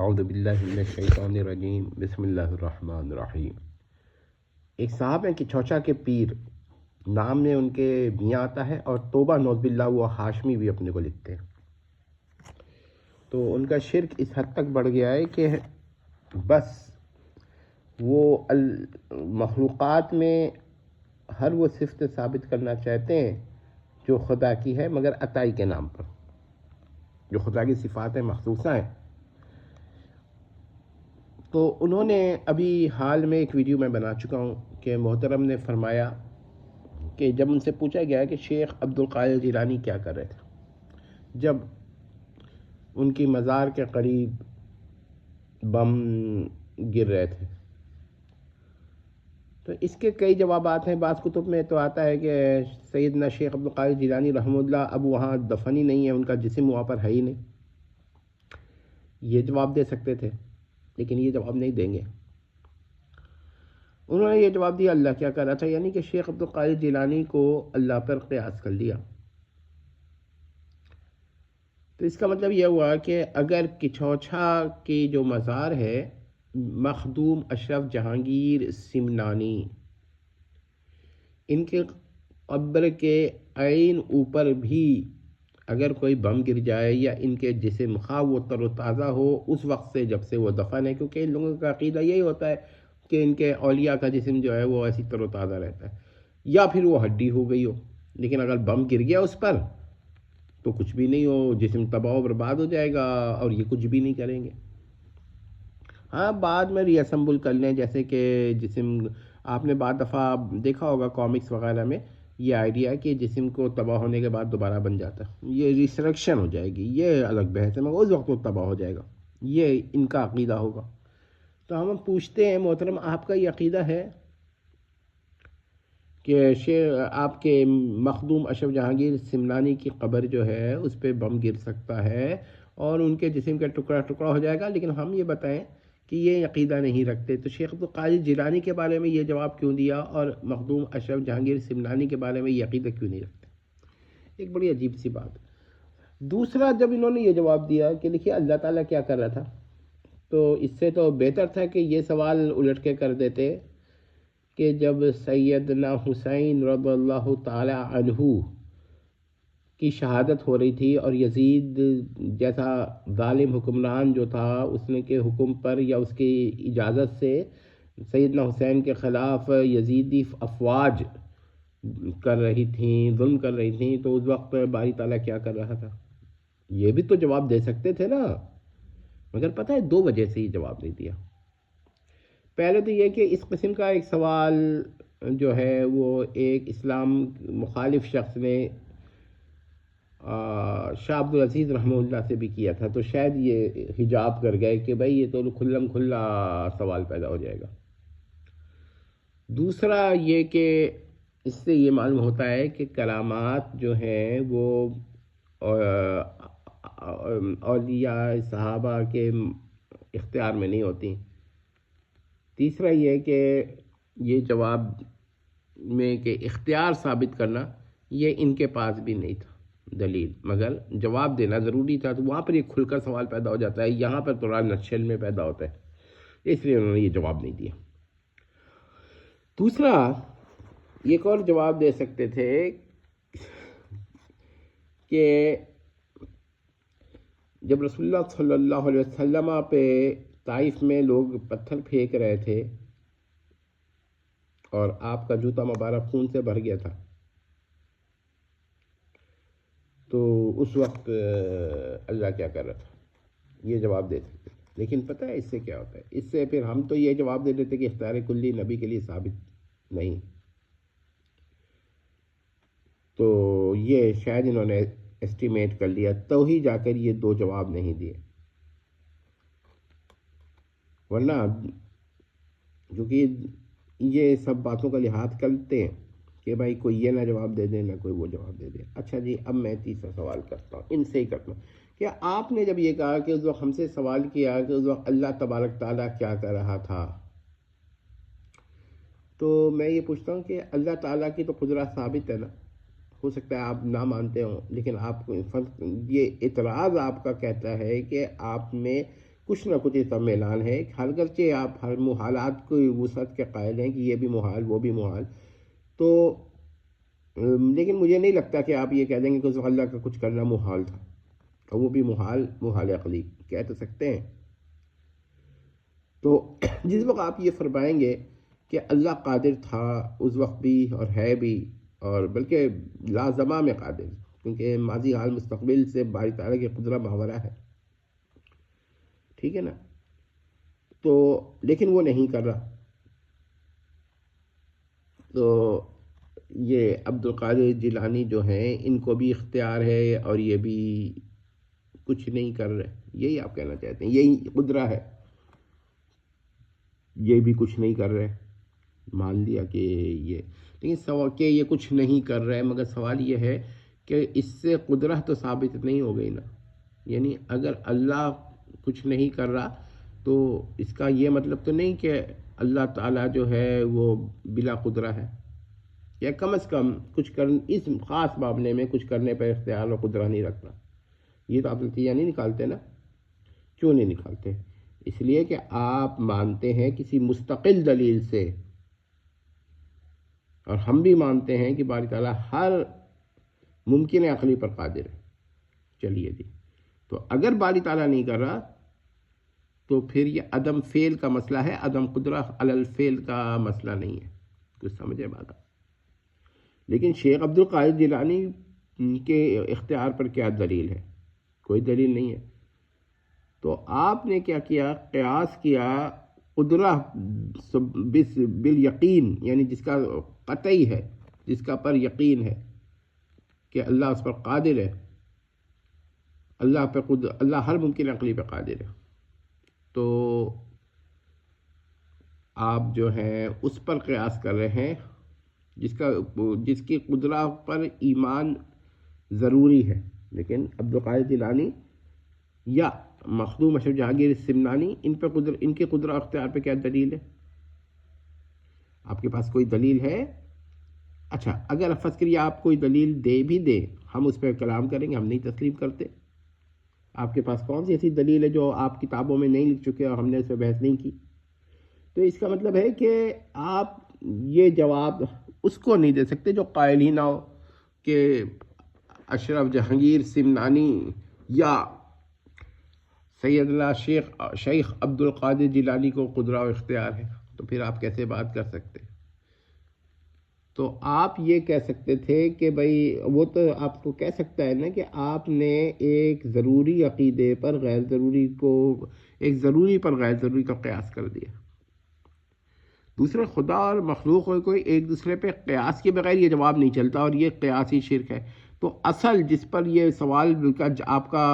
اعوذ باللہ من الشیطان الرجیم بسم اللہ الرحمن الرحیم۔ ایک صاحب ہیں کہ چوچا کے پیر نام میں ان کے میاں آتا ہے، اور توبہ نوز باللہ وہ ہاشمی بھی اپنے کو لکھتے ہیں۔ تو ان کا شرک اس حد تک بڑھ گیا ہے کہ بس وہ مخلوقات میں ہر وہ صفت ثابت کرنا چاہتے ہیں جو خدا کی ہے، مگر عطائی کے نام پر، جو خدا کی صفات مخصوصہ ہیں۔ تو انہوں نے ابھی حال میں ایک ویڈیو میں بنا چکا ہوں کہ محترم نے فرمایا کہ جب ان سے پوچھا گیا کہ شیخ عبد القادر جیلانی کیا کر رہے تھے جب ان کی مزار کے قریب بم گر رہے تھے، تو اس کے کئی جوابات ہیں۔ بعض کتب میں تو آتا ہے کہ سیدنا شیخ عبد القادر جیلانی رحمہ اللہ اب وہاں دفن ہی نہیں ہے، ان کا جسم وہاں پر ہے ہی نہیں۔ یہ جواب دے سکتے تھے، لیکن یہ جواب نہیں دیں گے۔ انہوں نے یہ جواب دیا اللہ کیا کر رہا تھا، یعنی کہ شیخ عبد القادر جیلانی کو اللہ پر قیاس کر لیا۔ تو اس کا مطلب یہ ہوا کہ اگر کچھوچھا کی جو مزار ہے مخدوم اشرف جہانگیر سمنانی، ان کے قبر کے عین اوپر بھی اگر کوئی بم گر جائے یا ان کے جسم خواہ وہ تر و تازہ ہو اس وقت سے جب سے وہ دفن ہے، کیونکہ ان لوگوں کا عقیدہ یہی ہوتا ہے کہ ان کے اولیاء کا جسم جو ہے وہ ایسی تر و تازہ رہتا ہے، یا پھر وہ ہڈی ہو گئی ہو، لیکن اگر بم گر گیا اس پر تو کچھ بھی نہیں ہو، جسم تباہ و برباد ہو جائے گا اور یہ کچھ بھی نہیں کریں گے۔ ہاں بعد میں ری اسمبل کر لیں، جیسے کہ جسم آپ نے بعض دفعہ دیکھا ہوگا کامکس وغیرہ میں یہ آئیڈیا ہے کہ جسم کو تباہ ہونے کے بعد دوبارہ بن جاتا ہے، یہ ریسرکشن ہو جائے گی، یہ الگ بحث ہے، مگر اس وقت وہ تباہ ہو جائے گا، یہ ان کا عقیدہ ہوگا۔ تو ہم پوچھتے ہیں محترم آپ کا یہ عقیدہ ہے کہ آپ کے مخدوم اشرف جہانگیر سمنانی کی قبر جو ہے اس پہ بم گر سکتا ہے اور ان کے جسم کا ٹکڑا ٹکڑا ہو جائے گا، لیکن ہم یہ بتائیں کہ یہ عقیدہ نہیں رکھتے، تو شیخ عبد القادر جیلانی کے بارے میں یہ جواب کیوں دیا اور مخدوم اشرف جہانگیر سمنانی کے بارے میں یہ عقیدہ کیوں نہیں رکھتے؟ ایک بڑی عجیب سی بات۔ دوسرا، جب انہوں نے یہ جواب دیا کہ دیکھیے اللہ تعالیٰ کیا کر رہا تھا، تو اس سے تو بہتر تھا کہ یہ سوال الٹ کے کر دیتے کہ جب سیدنا حسین رضی اللہ تعالی عنہ کی شہادت ہو رہی تھی اور یزید جیسا ظالم حکمران جو تھا اس نے کے حکم پر یا اس کی اجازت سے سیدنا حسین کے خلاف یزیدی افواج کر رہی تھیں، ظلم کر رہی تھیں، تو اس وقت باری تعالیٰ کیا کر رہا تھا؟ یہ بھی تو جواب دے سکتے تھے نا، مگر پتہ ہے دو وجہ سے ہی جواب نہیں دیا۔ پہلے تو یہ کہ اس قسم کا ایک سوال جو ہے وہ ایک اسلام مخالف شخص نے شاہ عبد العزیز رحمہ اللہ سے بھی کیا تھا، تو شاید یہ حجاب کر گئے کہ بھائی یہ تو کھلم کھلا سوال پیدا ہو جائے گا۔ دوسرا یہ کہ اس سے یہ معلوم ہوتا ہے کہ کرامات جو ہیں وہ اولیاء صحابہ کے اختیار میں نہیں ہوتی۔ تیسرا یہ کہ یہ جواب میں کہ اختیار ثابت کرنا یہ ان کے پاس بھی نہیں تھا دلیل، مگر جواب دینا ضروری تھا، تو وہاں پر یہ کھل کر سوال پیدا ہو جاتا ہے، یہاں پر تھوڑا نٹشل میں پیدا ہوتا ہے، اس لیے انہوں نے یہ جواب نہیں دیا۔ دوسرا ایک اور جواب دے سکتے تھے کہ جب رسول اللہ صلی اللہ علیہ وسلم پہ طائف میں لوگ پتھر پھینک رہے تھے اور آپ کا جوتا مبارک خون سے بھر گیا تھا، تو اس وقت اللہ کیا کر رہا تھا؟ یہ جواب دے سکتے، لیکن پتہ ہے اس سے کیا ہوتا ہے؟ اس سے پھر ہم تو یہ جواب دے دیتے کہ اختیار کلی نبی کے لیے ثابت نہیں، تو یہ شاید انہوں نے اسٹیمیٹ کر لیا، تو ہی جا کر یہ دو جواب نہیں دیے، ورنہ کیونکہ یہ سب باتوں کا لحاظ کرتے ہیں کہ بھائی کوئی یہ نہ جواب دے دے نہ کوئی وہ جواب دے دے۔ اچھا جی، اب میں تیسرا سوال کرتا ہوں، ان سے ہی کرتا ہوں کہ آپ نے جب یہ کہا کہ اس وقت ہم سے سوال کیا کہ اس وقت اللہ تبارک تعالیٰ کیا کر رہا تھا، تو میں یہ پوچھتا ہوں کہ اللہ تعالیٰ کی تو قدرت ثابت ہے نا، ہو سکتا ہے آپ نہ مانتے ہوں، لیکن آپ کو یہ اعتراض آپ کا کہتا ہے کہ آپ میں کچھ نہ کچھ اس کا میلان ہے، اگرچہ آپ ہر محالات کو وسعت کے قائل ہیں کہ یہ بھی محال وہ بھی محال، تو لیکن مجھے نہیں لگتا کہ آپ یہ کہہ دیں گے کہ اس وقت اللہ کا کچھ کرنا محال تھا، اور وہ بھی محال عقلی کہہ تو سکتے ہیں۔ تو جس وقت آپ یہ فرمائیں گے کہ اللہ قادر تھا اس وقت بھی اور ہے بھی، اور بلکہ لازمہ میں قادر، کیونکہ ماضی حال مستقبل سے باری تعالیٰ کی قدرت ماورا ہے، ٹھیک ہے نا، تو لیکن وہ نہیں کر رہا، تو یہ عبد القادر جیلانی جو ہیں ان کو بھی اختیار ہے اور یہ بھی کچھ نہیں کر رہے، یہی آپ کہنا چاہتے ہیں، یہی قدرت ہے، یہ بھی کچھ نہیں کر رہے، مان لیا کہ یہ، لیکن سوال کہ یہ کچھ نہیں کر رہے، مگر سوال یہ ہے کہ اس سے قدرت تو ثابت نہیں ہو گئی نا، یعنی اگر اللہ کچھ نہیں کر رہا تو اس کا یہ مطلب تو نہیں کہ اللہ تعالیٰ جو ہے وہ بلا قدرت ہے، یا کم از کم کچھ اس خاص معاملے میں کچھ کرنے پر اختیار و قدرت نہیں رکھتا۔ یہ تو آپ نتیجہ نہیں نکالتے نا، کیوں نہیں نکالتے؟ اس لیے کہ آپ مانتے ہیں کسی مستقل دلیل سے، اور ہم بھی مانتے ہیں کہ باری تعالیٰ ہر ممکن عقلی پر قادر ہے۔ چلیے جی، تو اگر باری تعالیٰ نہیں کر رہا تو پھر یہ عدم فعل کا مسئلہ ہے، عدم قدرت علی الفعل کا مسئلہ نہیں ہے، کچھ سمجھے بات؟ لیکن شیخ عبد القادر جیلانی کے اختیار پر کیا دلیل ہے؟ کوئی دلیل نہیں ہے، تو آپ نے کیا کیا؟ قیاس کیا قدرت بالیقین، یعنی جس کا قطعی ہے، جس کا پر یقین ہے کہ اللہ اس پر قادر ہے، اللہ ہر ممکن عقلی پہ قادر ہے، تو آپ جو ہیں اس پر قیاس کر رہے ہیں جس کی قدرت پر ایمان ضروری ہے۔ لیکن عبد القادر جیلانی یا مخدوم اشرف جہانگیر سمنانی ان کے قدرت اختیار پہ کیا دلیل ہے؟ آپ کے پاس کوئی دلیل ہے؟ اچھا، اگر فرض کریے آپ کوئی دلیل دے بھی دے، ہم اس پہ کلام کریں گے، ہم نہیں تسلیم کرتے۔ آپ کے پاس کون سی ایسی دلیل ہے جو آپ کتابوں میں نہیں لکھ چکے اور ہم نے اس پہ بحث نہیں کی؟ تو اس کا مطلب ہے کہ آپ یہ جواب اس کو نہیں دے سکتے جو قائل ہی نہ ہو کہ اشرف جہانگیر سمنانی یا سید اللہ شیخ عبد القادر جیلانی کو قدرت و اختیار ہے، تو پھر آپ کیسے بات کر سکتے؟ تو آپ یہ کہہ سکتے تھے کہ بھائی وہ تو آپ کو کہہ سکتا ہے نا کہ آپ نے ایک ضروری عقیدے پر غیر ضروری کو، ایک ضروری پر غیر ضروری کا قیاس کر دیا۔ دوسرے خدا اور مخلوق کوئی ایک دوسرے پہ قیاس کے بغیر یہ جواب نہیں چلتا، اور یہ قیاسی شرک ہے۔ تو اصل جس پر یہ سوال آپ کا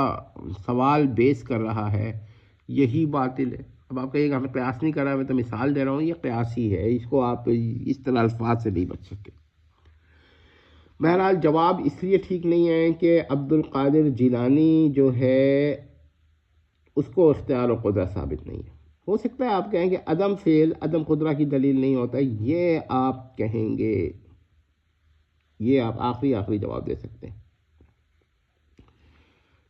سوال بیس کر رہا ہے یہی باطل ہے۔ اب آپ کہیے گا ہمیں قیاس نہیں کر رہا، میں تو مثال دے رہا ہوں، یہ قیاسی ہے، اس کو آپ اس طرح الفاظ سے نہیں بچ سکتے۔ بہرحال جواب اس لیے ٹھیک نہیں ہے کہ عبد القادر جیلانی جو ہے اس کو اختیار و قدرت ثابت نہیں ہے۔ ہو سکتا ہے آپ کہیں کہ عدم فعل عدم قدرت کی دلیل نہیں ہوتا، یہ آپ کہیں گے، یہ آپ آخری جواب دے سکتے ہیں،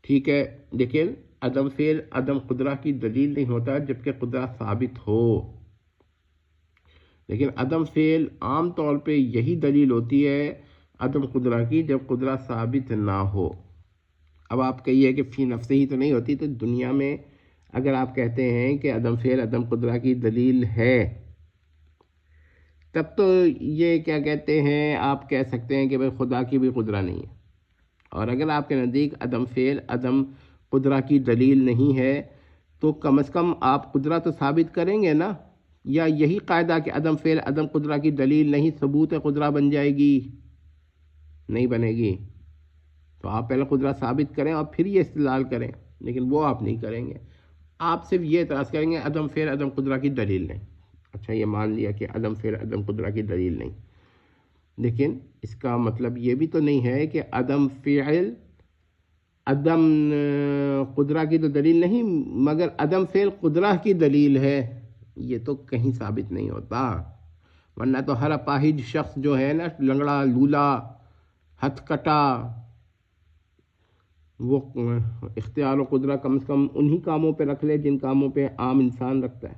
ٹھیک ہے، لیکن عدم فعل عدم قدرت کی دلیل نہیں ہوتا جبکہ قدرت ثابت ہو، لیکن عدم فعل عام طور پہ یہی دلیل ہوتی ہے عدم قدرت کی جب قدرت ثابت نہ ہو۔ اب آپ کہیے کہ فی نفسہ ہی تو نہیں ہوتی، تو دنیا میں اگر آپ کہتے ہیں کہ عدم فعل عدم قدرت کی دلیل ہے، تب تو یہ کیا کہتے ہیں، آپ کہہ سکتے ہیں کہ بھائی خدا کی بھی قدرت نہیں ہے، اور اگر آپ کے نزدیک عدم فعل عدم قدرت کی دلیل نہیں ہے تو کم از کم آپ قدرت تو ثابت کریں گے نا، یا یہی قاعدہ کہ عدم فعل عدم قدرت کی دلیل نہیں ثبوت قدرت بن جائے گی؟ نہیں بنے گی، تو آپ پہلے قدرت ثابت کریں اور پھر یہ استدلال کریں، لیکن وہ آپ نہیں کریں گے، آپ صرف یہ اعتراض کریں گے عدم فعل عدم قدرت کی دلیل نہیں۔ اچھا، یہ مان لیا کہ عدم فعل عدم قدرت کی دلیل نہیں، لیکن اس کا مطلب یہ بھی تو نہیں ہے کہ عدم فعل عدم قدرت کی تو دلیل نہیں مگر عدم فعل قدرت کی دلیل ہے، یہ تو کہیں ثابت نہیں ہوتا، ورنہ تو ہر اپاہج شخص جو ہے نا، لنگڑا لولا ہتھ کٹا وہ اختیار و قدرت کم از کم انہی کاموں پہ رکھ لے جن کاموں پہ عام انسان رکھتا ہے.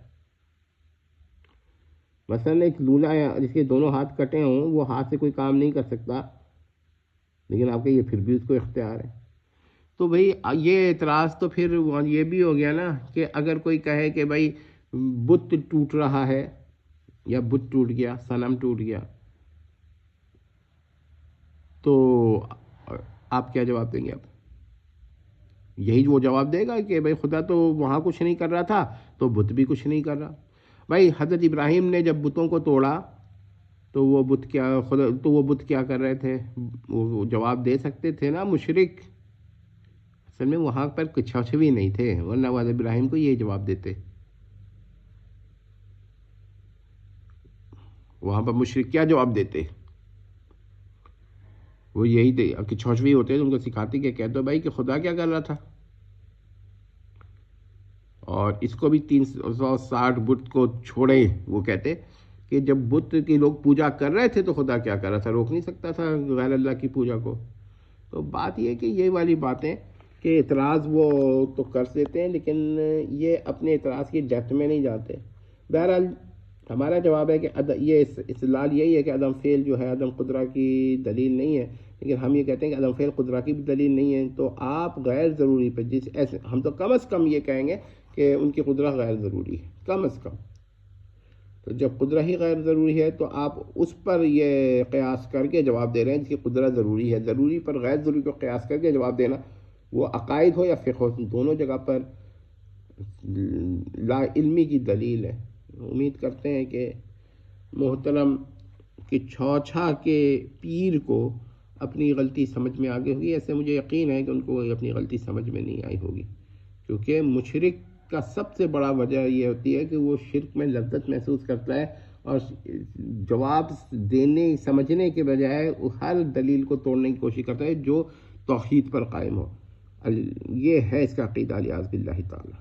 مثلا ایک لولا جس کے دونوں ہاتھ کٹے ہوں وہ ہاتھ سے کوئی کام نہیں کر سکتا، لیکن آپ کا یہ پھر بھی اس کو اختیار ہے. تو بھئی یہ اعتراض تو پھر یہ بھی ہو گیا نا کہ اگر کوئی کہے کہ بھائی بت ٹوٹ رہا ہے یا بت ٹوٹ گیا، صنم ٹوٹ گیا، تو آپ کیا جواب دیں گے؟ آپ یہی وہ جواب دے گا کہ بھائی خدا تو وہاں کچھ نہیں کر رہا تھا تو بت بھی کچھ نہیں کر رہا. بھائی حضرت ابراہیم نے جب بتوں کو توڑا تو وہ بت کیا کر رہے تھے؟ وہ جواب دے سکتے تھے نا مشرک. اصل میں وہاں پر کچھ بھی نہیں تھے، ورنہ وہ حضرت ابراہیم کو یہی جواب دیتے. وہاں پر مشرک کیا جواب دیتے؟ وہ یہی تھے کہ چھوچوی ہوتے تو ان کو سکھاتے کہ کہہ دو بھائی کہ خدا کیا کر رہا تھا. اور اس کو بھی 360 بت کو چھوڑے، وہ کہتے کہ جب بت کے لوگ پوجا کر رہے تھے تو خدا کیا کر رہا تھا، روک نہیں سکتا تھا غیر اللہ کی پوجا کو. تو بات یہ کہ یہ والی باتیں کہ اعتراض وہ تو کر دیتے ہیں لیکن یہ اپنے اعتراض کی ڈیپتھ میں نہیں جاتے. بہرحال ہمارا جواب ہے کہ یہ استدلال یہی ہے کہ عدم فعل جو ہے عدم قدرہ کی دلیل نہیں ہے، لیکن ہم یہ کہتے ہیں کہ عدم فعل قدرہ کی بھی دلیل نہیں ہے. تو آپ غیر ضروری پہ ایسے ہم تو کم از کم یہ کہیں گے کہ ان کی قدرت غیر ضروری ہے، کم از کم. تو جب قدرت ہی غیر ضروری ہے تو آپ اس پر یہ قیاس کر کے جواب دے رہے ہیں جس کی قدرت ضروری ہے. ضروری پر غیر ضروری کو قیاس کر کے جواب دینا، وہ عقائد ہو یا فقہ ہو، دونوں جگہ پر لا علمی کی دلیل ہے. امید کرتے ہیں کہ محترم کہ چھوچھا کے پیر کو اپنی غلطی سمجھ میں آگے ہوگی. ایسے مجھے یقین ہے کہ ان کو اپنی غلطی سمجھ میں نہیں آئی ہوگی، کیونکہ مشرک کا سب سے بڑا وجہ یہ ہوتی ہے کہ وہ شرک میں لذت محسوس کرتا ہے اور جواب دینے سمجھنے کے بجائے ہر دلیل کو توڑنے کی کوشش کرتا ہے جو توحید پر قائم ہو. یہ ہے اس کا عقیدہ، الیاذ باللہ تعالی.